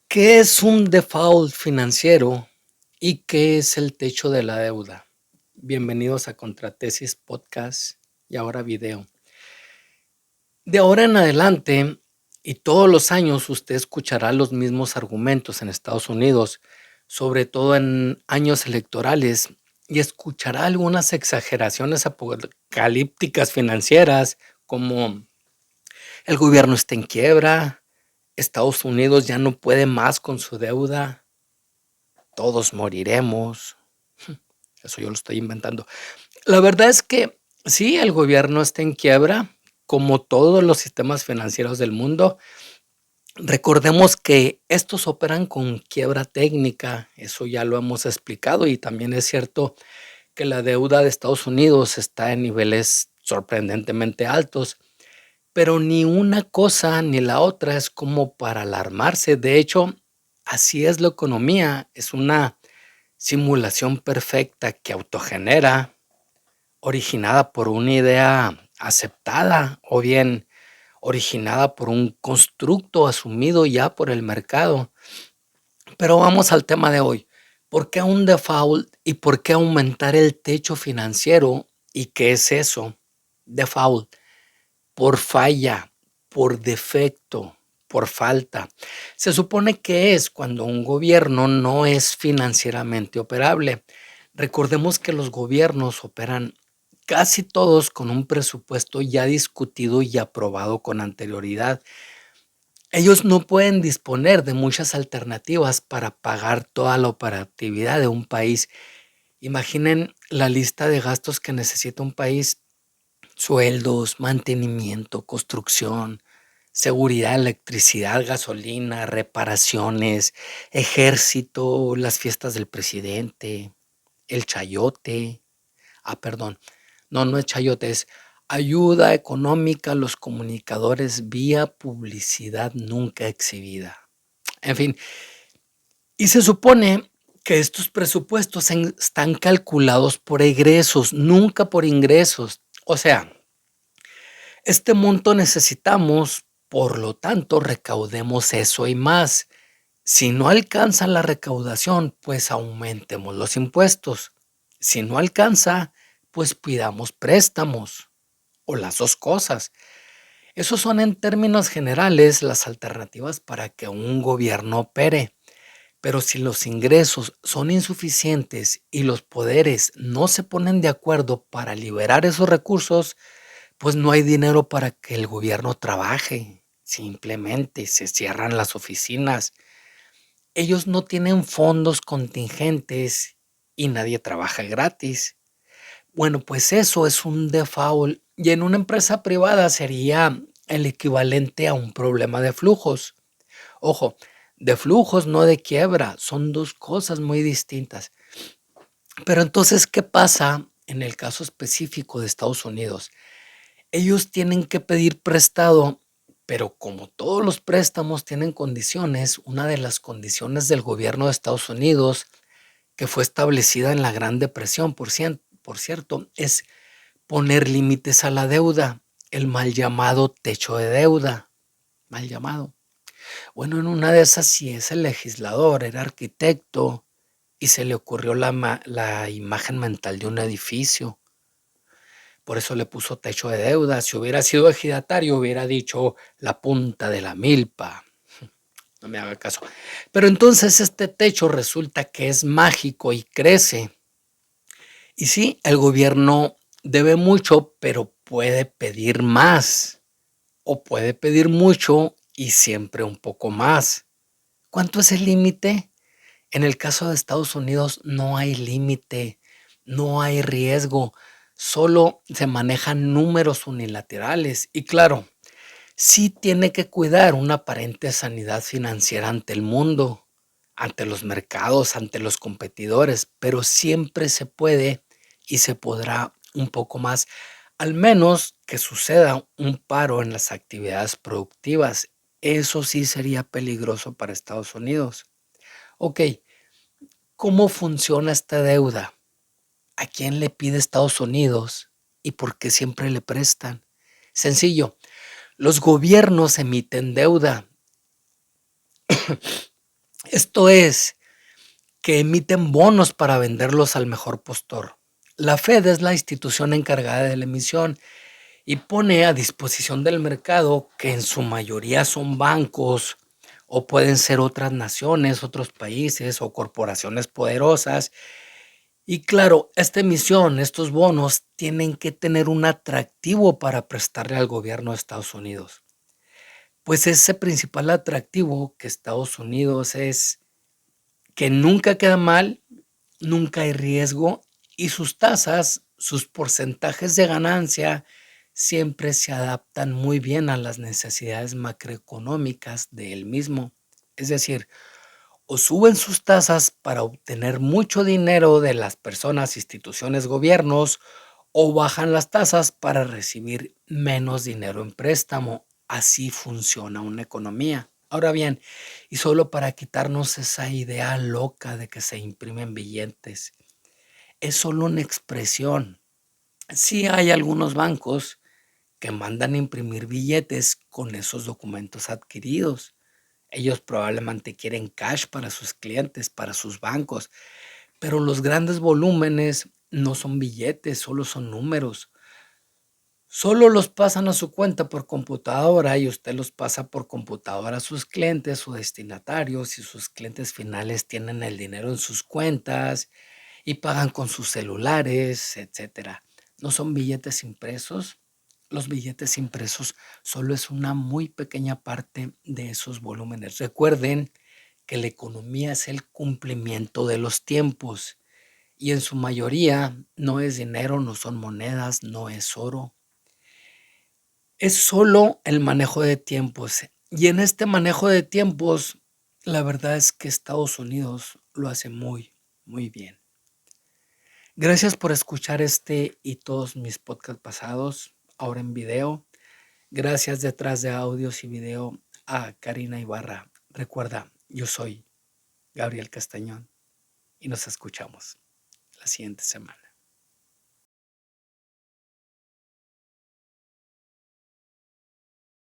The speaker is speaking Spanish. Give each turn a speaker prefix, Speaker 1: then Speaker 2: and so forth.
Speaker 1: ¿Qué es un default financiero y qué es el techo de la deuda? Bienvenidos a Contratesis Podcast y ahora video. De ahora en adelante y todos los años usted escuchará los mismos argumentos en Estados Unidos, sobre todo en años electorales, y escuchará algunas exageraciones apocalípticas financieras como el gobierno está en quiebra, Estados Unidos ya no puede más con su deuda, todos moriremos. Eso yo lo estoy inventando. La verdad es que sí, el gobierno está en quiebra, como todos los sistemas financieros del mundo. Recordemos que estos operan con quiebra técnica, eso ya lo hemos explicado, y también es cierto que la deuda de Estados Unidos está en niveles sorprendentemente altos, pero ni una cosa ni la otra es como para alarmarse. De hecho, así es la economía, es una simulación perfecta que autogenera, originada por una idea aceptada o bien originada por un constructo asumido ya por el mercado. Pero vamos al tema de hoy. ¿Por qué un default y por qué aumentar el techo financiero? ¿Y qué es eso? Default, por falla, por defecto, por falta. Se supone que es cuando un gobierno no es financieramente operable. Recordemos que los gobiernos operan casi todos con un presupuesto ya discutido y aprobado con anterioridad. Ellos no pueden disponer de muchas alternativas para pagar toda la operatividad de un país. Imaginen la lista de gastos que necesita un país: sueldos, mantenimiento, construcción, seguridad, electricidad, gasolina, reparaciones, ejército, las fiestas del presidente, el chayote. Perdón, no es chayote, es ayuda económica a los comunicadores vía publicidad nunca exhibida. En fin, y se supone que estos presupuestos están calculados por egresos, nunca por ingresos. O sea, este monto necesitamos, por lo tanto, recaudemos eso y más. Si no alcanza la recaudación, pues aumentemos los impuestos. Si no alcanza, pues pidamos préstamos o las dos cosas. Esos son en términos generales las alternativas para que un gobierno opere. Pero si los ingresos son insuficientes y los poderes no se ponen de acuerdo para liberar esos recursos, pues no hay dinero para que el gobierno trabaje. Simplemente se cierran las oficinas. Ellos no tienen fondos contingentes y nadie trabaja gratis. Bueno, pues eso es un default y en una empresa privada sería el equivalente a un problema de flujos. Ojo, de flujos, no de quiebra, son dos cosas muy distintas. Pero entonces, ¿qué pasa en el caso específico de Estados Unidos? Ellos tienen que pedir prestado, pero como todos los préstamos tienen condiciones, una de las condiciones del gobierno de Estados Unidos, que fue establecida en la Gran Depresión, por cierto, es poner límites a la deuda, el mal llamado techo de deuda, mal llamado. Bueno, en una de esas, si es el legislador, era arquitecto y se le ocurrió la imagen mental de un edificio. Por eso le puso techo de deuda. Si hubiera sido ejidatario, hubiera dicho la punta de la milpa. No me haga caso. Pero entonces este techo resulta que es mágico y crece. Y sí, el gobierno debe mucho, pero puede pedir más. O puede pedir mucho y siempre un poco más. ¿Cuánto es el límite? En el caso de Estados Unidos no hay límite, no hay riesgo, solo se manejan números unilaterales. Y claro, sí tiene que cuidar una aparente sanidad financiera ante el mundo, ante los mercados, ante los competidores, pero siempre se puede y se podrá un poco más, al menos que suceda un paro en las actividades productivas. Eso sí sería peligroso para Estados Unidos. Ok, ¿cómo funciona esta deuda? ¿A quién le pide Estados Unidos? ¿Y por qué siempre le prestan? Sencillo, los gobiernos emiten deuda Esto es, que emiten bonos para venderlos al mejor postor. La Fed es la institución encargada de la emisión y pone a disposición del mercado, que en su mayoría son bancos o pueden ser otras naciones, otros países o corporaciones poderosas. Y claro, esta emisión, estos bonos tienen que tener un atractivo para prestarle al gobierno de Estados Unidos. Pues ese principal atractivo que Estados Unidos es que nunca queda mal, nunca hay riesgo y sus tasas, sus porcentajes de ganancia siempre se adaptan muy bien a las necesidades macroeconómicas de él mismo. Es decir, o suben sus tasas para obtener mucho dinero de las personas, instituciones, gobiernos, o bajan las tasas para recibir menos dinero en préstamo. Así funciona una economía. Ahora bien, y solo para quitarnos esa idea loca de que se imprimen billetes, es solo una expresión. Sí hay algunos bancos que mandan imprimir billetes con esos documentos adquiridos. Ellos probablemente quieren cash para sus clientes, para sus bancos, pero los grandes volúmenes no son billetes, solo son números. Solo los pasan a su cuenta por computadora y usted los pasa por computadora a sus clientes o destinatarios, y sus clientes finales tienen el dinero en sus cuentas y pagan con sus celulares, etcétera. No son billetes impresos. Los billetes impresos solo es una muy pequeña parte de esos volúmenes. Recuerden que la economía es el cumplimiento de los tiempos y en su mayoría no es dinero, no son monedas, no es oro. Es solo el manejo de tiempos. Y en este manejo de tiempos, la verdad es que Estados Unidos lo hace muy, muy bien. Gracias por escuchar este y todos mis podcasts pasados, ahora en video. Gracias detrás de audios y video a Karina Ibarra. Recuerda, yo soy Gabriel Castañón y nos escuchamos la siguiente semana.